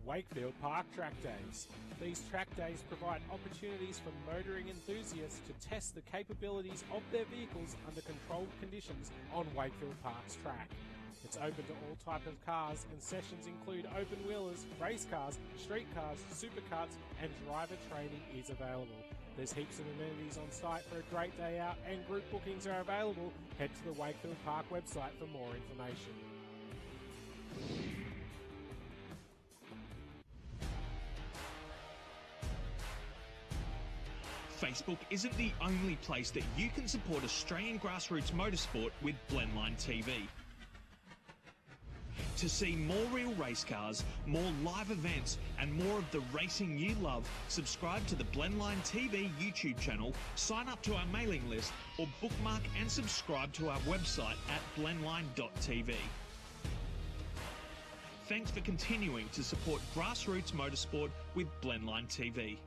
Wakefield Park Track Days. These track days provide opportunities for motoring enthusiasts to test the capabilities of their vehicles under controlled conditions on Wakefield Park's track. It's open to all types of cars, and sessions include open wheelers, race cars, street cars, supercarts, and driver training is available. There's heaps of amenities on site for a great day out, and group bookings are available. Head to the Wakefield Park website for more information. Facebook isn't the only place that you can support Australian grassroots motorsport with Blendline TV. To see more real race cars, more live events and more of the racing you love, subscribe to the Blendline TV YouTube channel, sign up to our mailing list or bookmark and subscribe to our website at blendline.tv. Thanks for continuing to support grassroots motorsport with Blendline TV.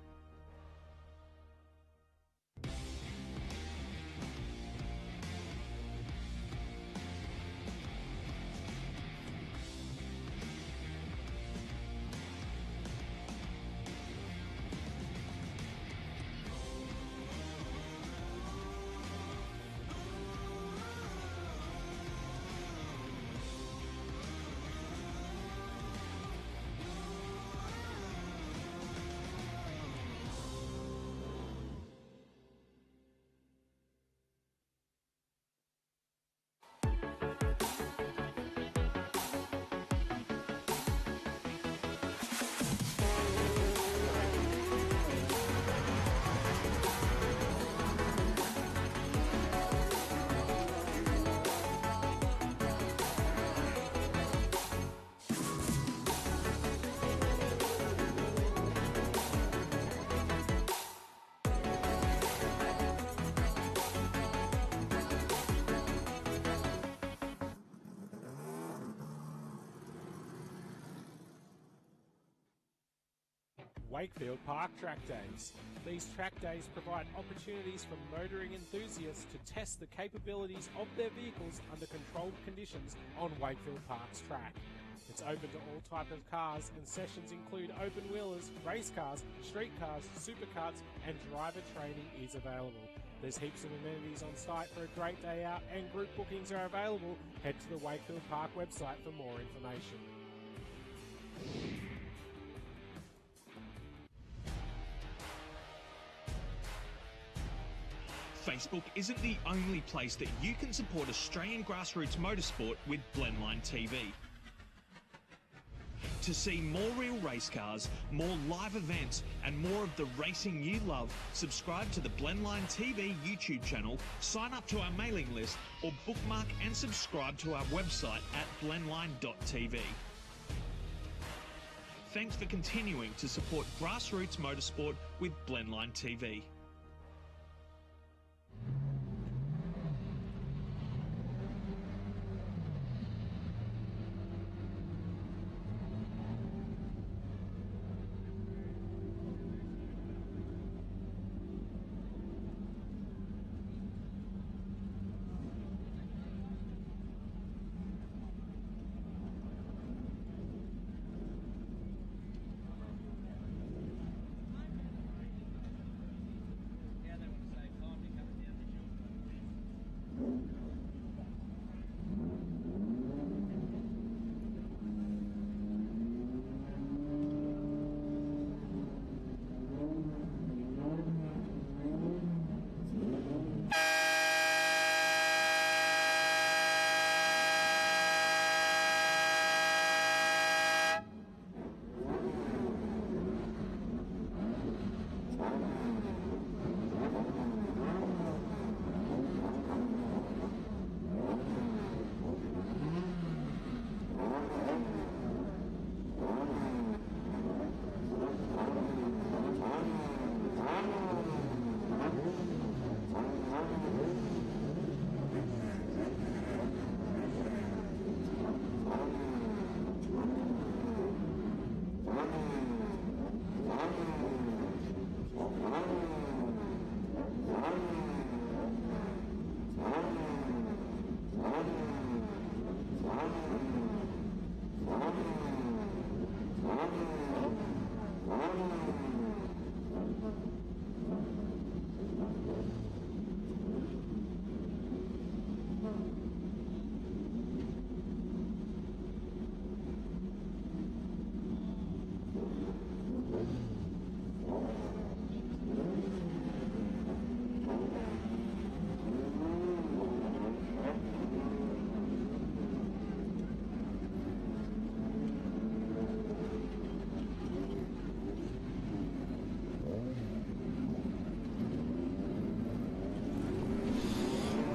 Wakefield Park Track Days. These track days provide opportunities for motoring enthusiasts to test the capabilities of their vehicles under controlled conditions on Wakefield Park's track. It's open to all types of cars, and sessions include open wheelers, race cars, street cars, supercarts, and driver training is available. There's heaps of amenities on site for a great day out, and group bookings are available. Head to the Wakefield Park website for more information. Facebook isn't the only place that you can support Australian grassroots motorsport with Blendline TV. To see more real race cars, more live events and more of the racing you love, subscribe to the Blendline TV YouTube channel, sign up to our mailing list or bookmark and subscribe to our website at blendline.tv. Thanks for continuing to support grassroots motorsport with Blendline TV.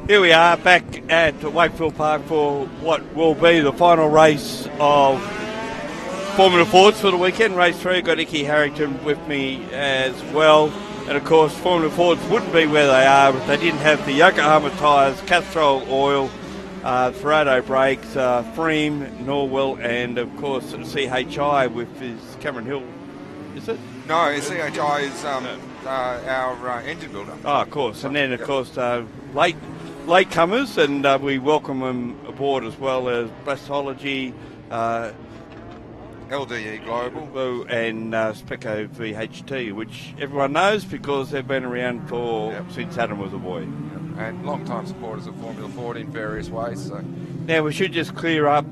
Here we are back at Wakefield Park for what will be the final race of Formula Fords for the weekend. Race 3, got Icky Harrington with me as well. And of course, Formula Fords wouldn't be where they are if they didn't have the Yokohama tyres, Castrol oil, Ferrado brakes, Freem, Norwell, and of course CHI with his Cameron Hill, is it? No, CHI is our engine builder. Oh, of course. And then, of course, latecomers, and we welcome them aboard as well as Blastology, LDE Global, and Speco VHT, which everyone knows because they've been around since Adam was a boy. And long-time supporters of Formula Ford in various ways. So. Now, we should just clear up,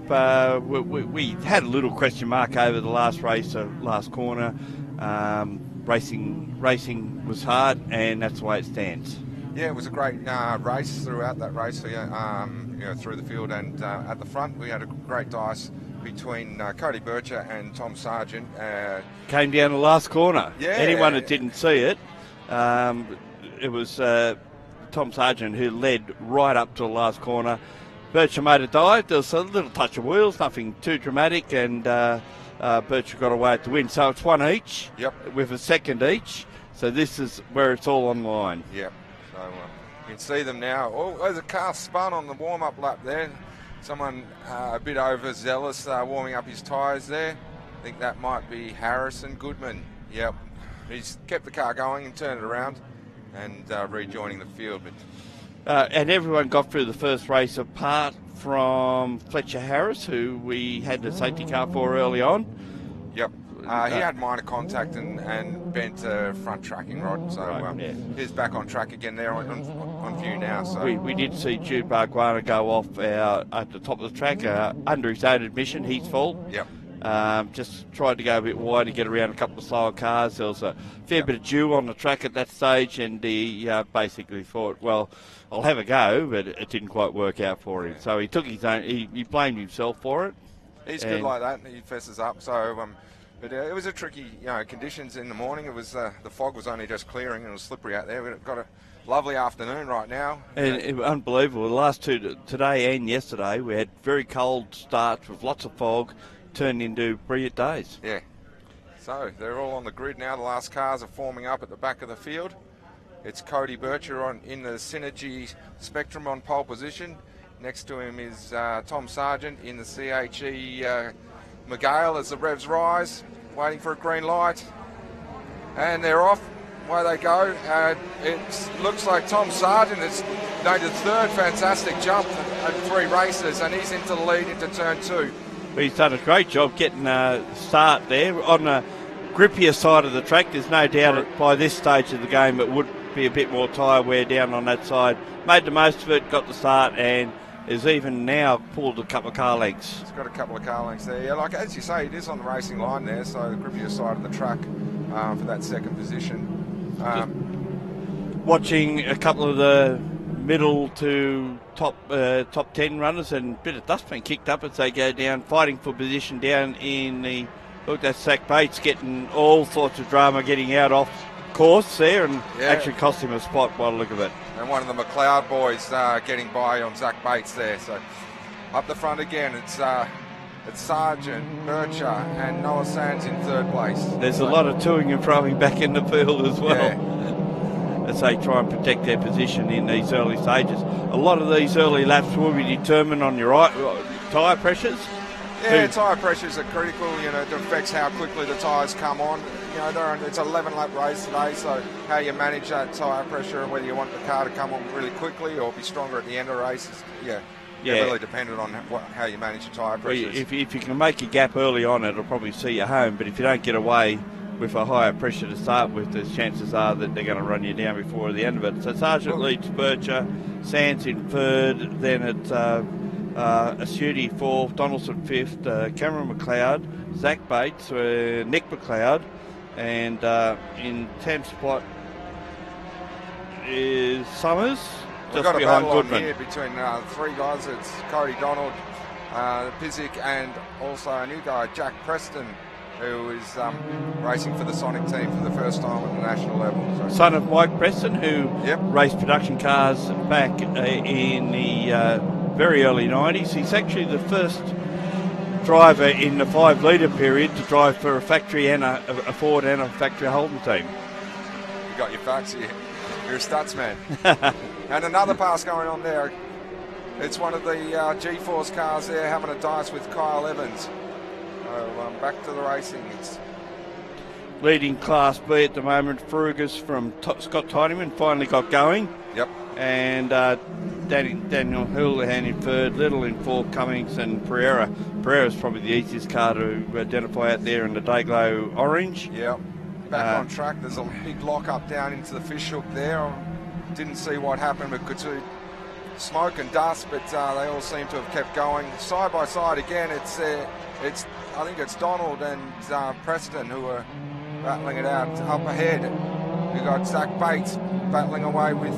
we had a little question mark over the last race, last corner. Racing was hard, and that's the way it stands. Yeah, it was a great race throughout that race, through the field and at the front. We had a great dice between Cody Bircher and Tom Sargent. Came down the last corner. Yeah. Anyone that didn't see it, it was Tom Sargent who led right up to the last corner. Bircher made a dive. There was a little touch of wheels, nothing too dramatic, and Bircher got away at the win. So it's one each, with a second each. So this is where it's all on the line. Yep. So you can see them now. Oh, there's a car spun on the warm-up lap there. Someone a bit overzealous warming up his tyres there. I think that might be Harrison Goodman. Yep. He's kept the car going and turned it around and rejoining the field. And everyone got through the first race apart from Fletcher Harris, who we had the safety car for early on. Yep. He had minor contact and bent a front tracking rod, so he's back on track again there on view now. So we did see Jude Barguana go off at the top of the track under his own admission, his fault. Yep. Just tried to go a bit wide to get around a couple of slower cars. There was a fair bit of dew on the track at that stage, and he basically thought, well, I'll have a go, but it didn't quite work out for him. So he took his own. He blamed himself for it. He's good like that. He fesses up. So. But it was a tricky, conditions in the morning. It was the fog was only just clearing and it was slippery out there. We've got a lovely afternoon right now. And it was unbelievable. The last two, today and yesterday, we had very cold starts with lots of fog, turned into brilliant days. Yeah. So they're all on the grid now. The last cars are forming up at the back of the field. It's Cody Bircher in the Synergy Spectrum on pole position. Next to him is Tom Sargent in the CHE McGale as the revs rise, waiting for a green light. And they're off. Away they go. It looks like Tom Sargent has made the third fantastic jump at 3 races, and he's into the lead into turn 2. He's done a great job getting a start there on the grippier side of the track. There's no doubt that by this stage of the game it would be a bit more tyre wear down on that side. Made the most of it, got the start, and is even now pulled a couple of car lengths. He's got a couple of car lengths there. Yeah, like as you say, it is on the racing line there, so the grippier side of the track for that second position. Watching a couple of the middle to top 10 runners, and a bit of dust being kicked up as they go down, fighting for position down in the... Look, that's Zach Bates getting all sorts of drama, getting out off course there, and actually cost him a spot by the look of it. And one of the McLeod boys getting by on Zach Bates there. So up the front again, it's Sargent, Bircher, and Noah Sands in third place. There's a lot of toing and throwing back in the field as well, as they try and protect their position in these early stages. A lot of these early laps will be determined on your tyre pressures. Yeah, tyre pressures are critical. It affects how quickly the tyres come on. It's an 11-lap race today, so how you manage that tyre pressure and whether you want the car to come on really quickly or be stronger at the end of races, really dependent on how you manage your tyre pressures. Well, if you can make a gap early on, it'll probably see you home, but if you don't get away with a higher pressure to start with, the chances are that they're going to run you down before the end of it. So Sargent leads Bircher, Sands in third, then it's Asciuti fourth, Donaldson fifth, Cameron McLeod, Zach Bates, Nick McLeod, and in 10th spot is Summers. We've got a battle on here between 3 guys. It's Cody Donald, Pizik, and also a new guy, Jack Preston, who is racing for the Sonic team for the first time at the national level. So. Son of Mike Preston, who Yep. raced production cars back in the very early 90s. He's actually the first driver in the 5 litre period to drive for a factory and a Ford and a factory Holden team. You got your facts, you're a stats man. And another pass going on there. It's one of the G-Force cars there having a dice with Kyle Evans. So back to the racing. It's Leading Class B at the moment, Frugas from Scott Tidyman finally got going. Yep. And Daniel Houlihan in third, Little in fourth, Cummings and Pereira. Pereira's probably the easiest car to identify out there in the Dayglow orange. Yep. Back on track. There's a big lock up down into the fishhook there. I didn't see what happened. We could see smoke and dust, but they all seem to have kept going. Side by side again, it's I think it's Donald and Preston who are battling it out. Up ahead, we've got Zach Bates battling away with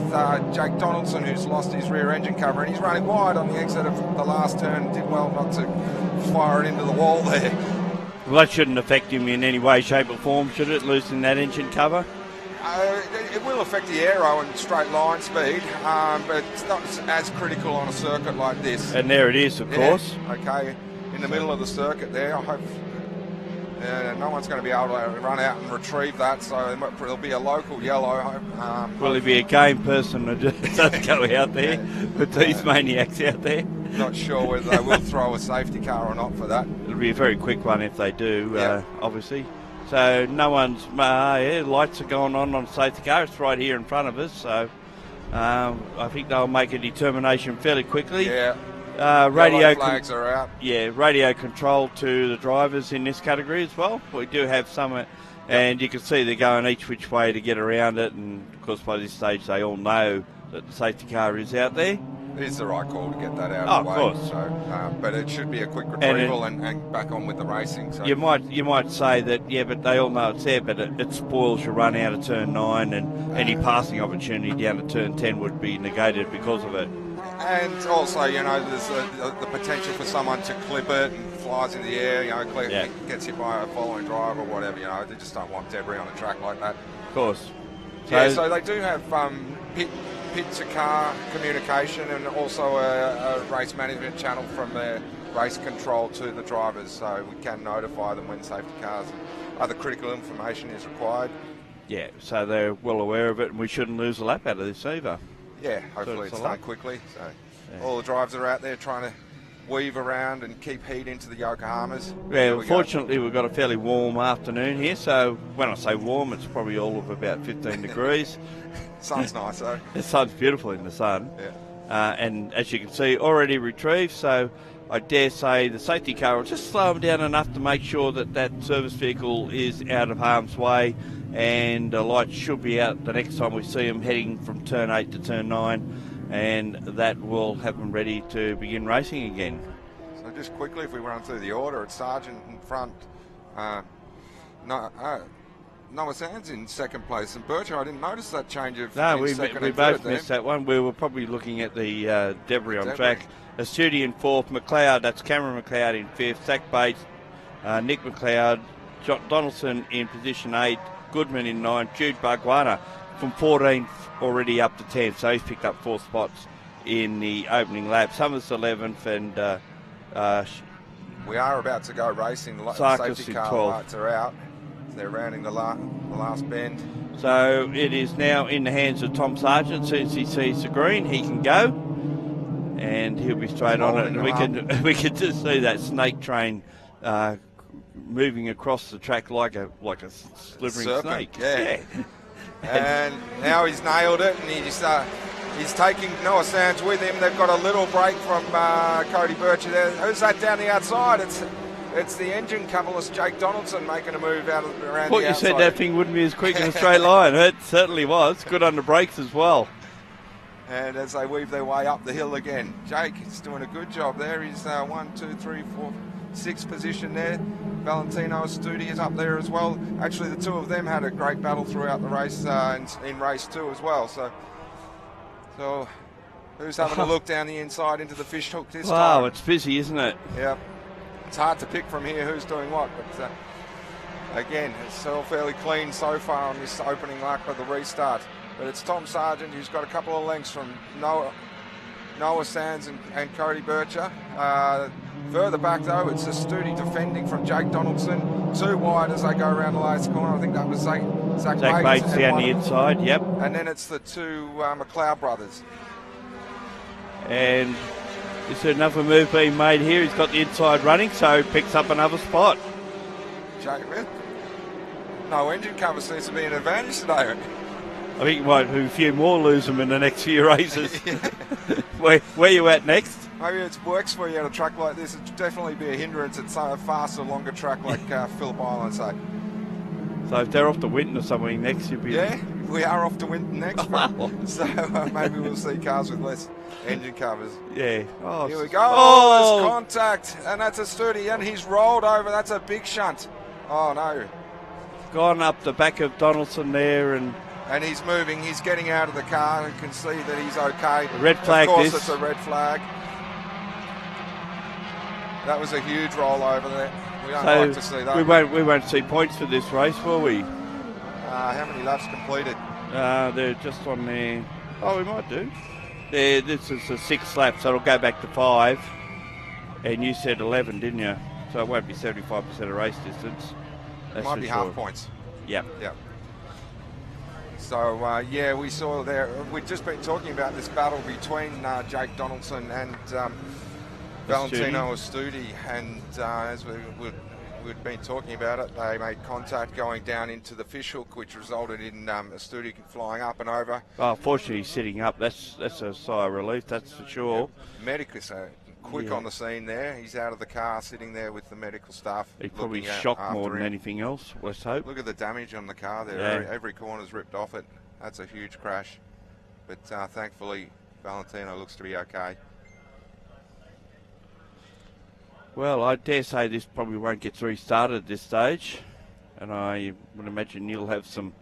Jake Donaldson, who's lost his rear engine cover, and he's running wide on the exit of the last turn. Did well not to fire it into the wall there. Well, that shouldn't affect him in any way, shape or form, should it, loosening that engine cover? It will affect the aero and straight line speed, but it's not as critical on a circuit like this. And there it is, of course. Okay, in the middle of the circuit there. I hope no one's going to be able to run out and retrieve that, so there'll be a local yellow. Will there be a game person that does go out there with these maniacs out there? Not sure whether they will throw a safety car or not for that. It'll be a very quick one if they do, obviously. So no one's, lights are going on the safety car. It's right here in front of us, so I think they'll make a determination fairly quickly. Yeah. Radio flags are out. Yeah, radio control to the drivers in this category as well. We do have some, and you can see they're going each which way to get around it, and of course by this stage they all know that the safety car is out there. It is the right call to get that out of the way. Of course. So, but it should be a quick retrieval and back on with the racing. So. You might say that, but they all know it's there, but it spoils your run out of turn 9, and any passing opportunity down to turn 10 would be negated because of it. And also, there's the potential for someone to clip it and flies in the air, gets hit by a following driver or whatever, they just don't want debris on a track like that. Of course. So they do have pit to car communication and also a race management channel from their race control to the drivers, so we can notify them when safety cars and other critical information is required. Yeah, so they're well aware of it, and we shouldn't lose a lap out of this either. Yeah, hopefully it's done quickly. So all the drivers are out there trying to weave around and keep heat into the Yokohamas. Yeah, fortunately we've got a fairly warm afternoon here, so when I say warm, it's probably all of about 15 degrees. Sun's nice though. The sun's beautiful in the sun. Yeah. And as you can see, already retrieved, so I dare say the safety car will just slow them down enough to make sure that service vehicle is out of harm's way, and the lights should be out the next time we see them heading from turn 8 to turn 9, and that will have them ready to begin racing again. So just quickly, if we run through the order, it's Sargent in front, Noah Sands in second place, and Bircher, I didn't notice that change of we both missed that one. We were probably looking at the debris on track. Astudi in fourth, McLeod, that's Cameron McLeod in fifth, Zach Bates, Nick McLeod, Donaldson in position 8, Goodman in 9th, Jude Barguana from 14th already up to 10th, so he's picked up 4 spots in the opening lap. Summers 11th, and we are about to go racing. The safety car 12th. Lights are out. They're rounding the last bend. So it is now in the hands of Tom Sargent. As soon as he sees the green, he can go, and he'll be straight on it. And we can just see that snake train moving across the track like a slithering snake. Yeah. And now he's nailed it, and he's taking Noah Sands with him. They've got a little break from Cody Bircher there. Who's that down the outside? It's the engine coverless Jake Donaldson making a move around the outside. You said that thing wouldn't be as quick in a straight line. It certainly was. Good under brakes as well. And as they weave their way up the hill again, Jake is doing a good job there. He's 1, 2, 3, 4, 6th position there. Valentino Astudi is up there as well. Actually, the two of them had a great battle throughout the race in race 2 as well. So who's having a look down the inside into the fish hook this time? Wow, it's busy, isn't it? Yep. It's hard to pick from here who's doing what, but Again, it's all fairly clean so far on this opening lap of the restart. But it's Tom Sargent who's got a couple of lengths from Noah Sands and Cody Bircher. Further back though, it's a Studi defending from Jake Donaldson. Too wide as they go around the last corner. I think that was Zach Bates down the inside, yep. And then it's the two McLeod brothers. And is there another move being made here? He's got the inside running, so picks up another spot. Jake, no engine cover seems to be an advantage today. I think you might a few more lose them in the next few races. Where are you at next? Maybe it works for you at a track like this. It'd definitely be a hindrance at a faster, longer track like Phillip Island, say. So if they're off to Winton or something next, you'll be... Yeah, we are off to Winton next. So maybe we'll see cars with less engine covers. Yeah. Oh, here we go. Oh, there's contact. And that's a Studi. And he's rolled over. That's a big shunt. Oh, no. Gone up the back of Donaldson there and he's moving. He's getting out of the car. You can see that he's okay. Red flag. Of course, it's a red flag. That was a huge rollover there. We don't like to see that. We won't see points for this race, will we? How many laps completed? They're just on there. Oh, we might do. This is the 6th lap, so it'll go back to 5. And you said 11, didn't you? So it won't be 75% of race distance. It might be half points. Yep. Yep. So, yeah, we saw there, we've just been talking about this battle between Jake Donaldson and Valentino Studi, and as we'd been talking about it, they made contact going down into the fishhook, which resulted in Studi flying up and over. Oh, fortunately, he's sitting up. That's a sigh of relief, that's for sure. Medical, so quick on the scene there. He's out of the car, sitting there with the medical staff. He's probably shocked more than anything else, let's hope. Look at the damage on the car there. Yeah. Every corner's ripped off it. That's a huge crash. But thankfully, Valentino looks to be okay. Well, I dare say this probably won't get restarted at this stage. And I would imagine you'll have some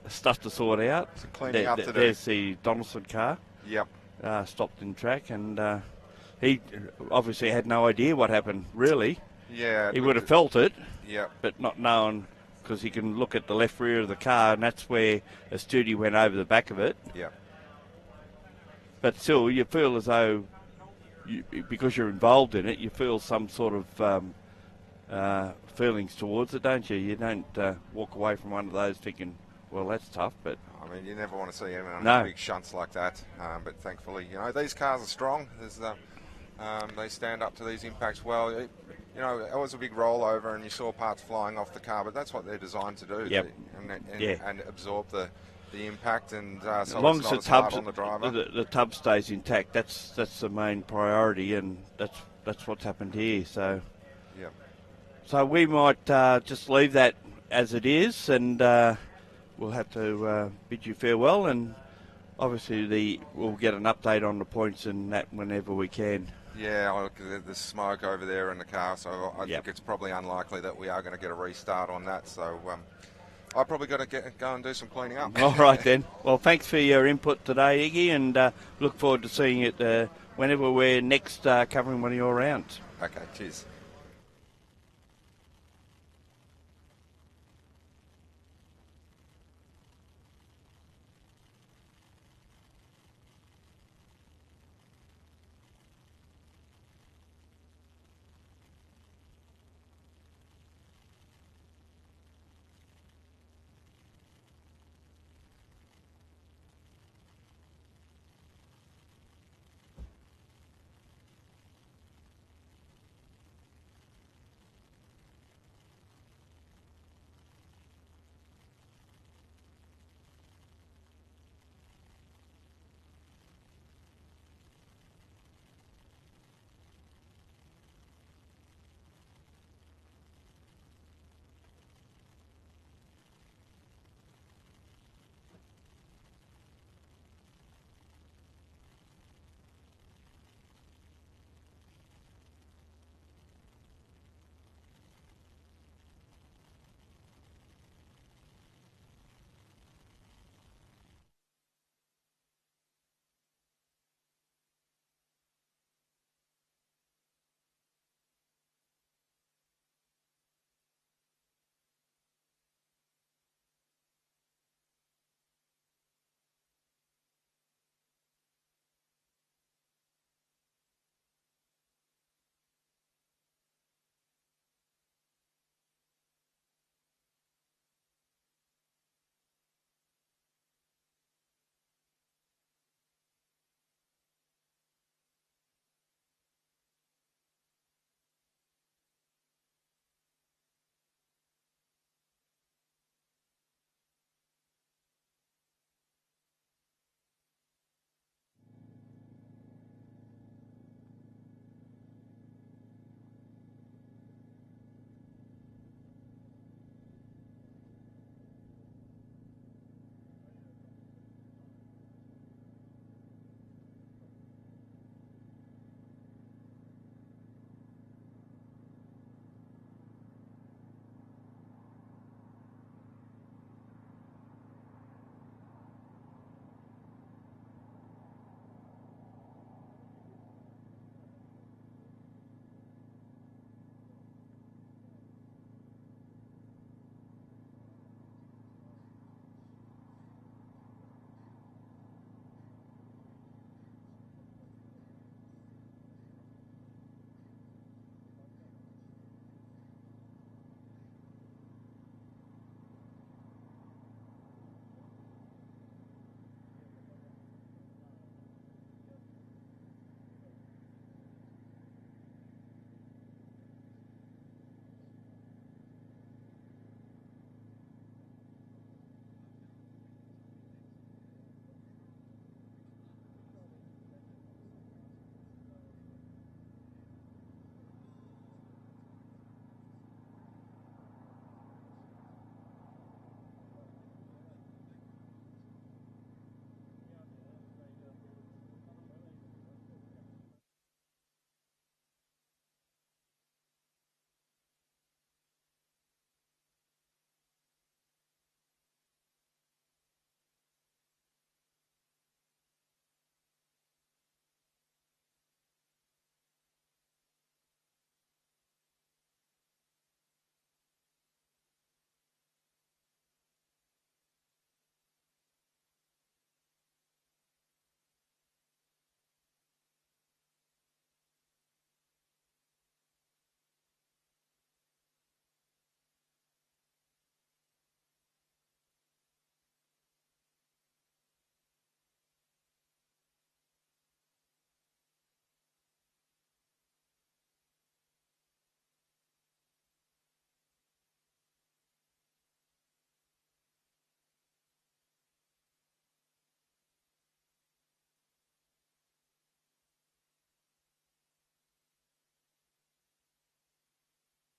stuff to sort out. Some cleaning up to do. There's the Donaldson car. Yep. Stopped in track, and he obviously had no idea what happened, really. Yeah. He would have felt it, but not known, because he can look at the left rear of the car, and that's where a Studi went over the back of it. Yeah. But still, you feel as though, because you're involved in it, you feel some sort of feelings towards it, don't you? You don't walk away from one of those thinking, well, that's tough, but... I mean, you never want to see anyone on big shunts like that, but thankfully, you know, these cars are strong. They stand up to these impacts well. You know, it was a big rollover and you saw parts flying off the car, but that's what they're designed to do, and absorb the impact, and so as long as it's not hard on the driver. The tub stays intact, that's the main priority, and that's what's happened here. So, so we might just leave that as it is, and we'll have to bid you farewell, and obviously we'll get an update on the points and that whenever we can. Yeah, there's smoke over there in the car, so I think it's probably unlikely that we are going to get a restart on that. So I've probably got to go and do some cleaning up. All right then. Well, thanks for your input today, Iggy, and look forward to seeing it whenever we're next covering one of your rounds. Okay, cheers.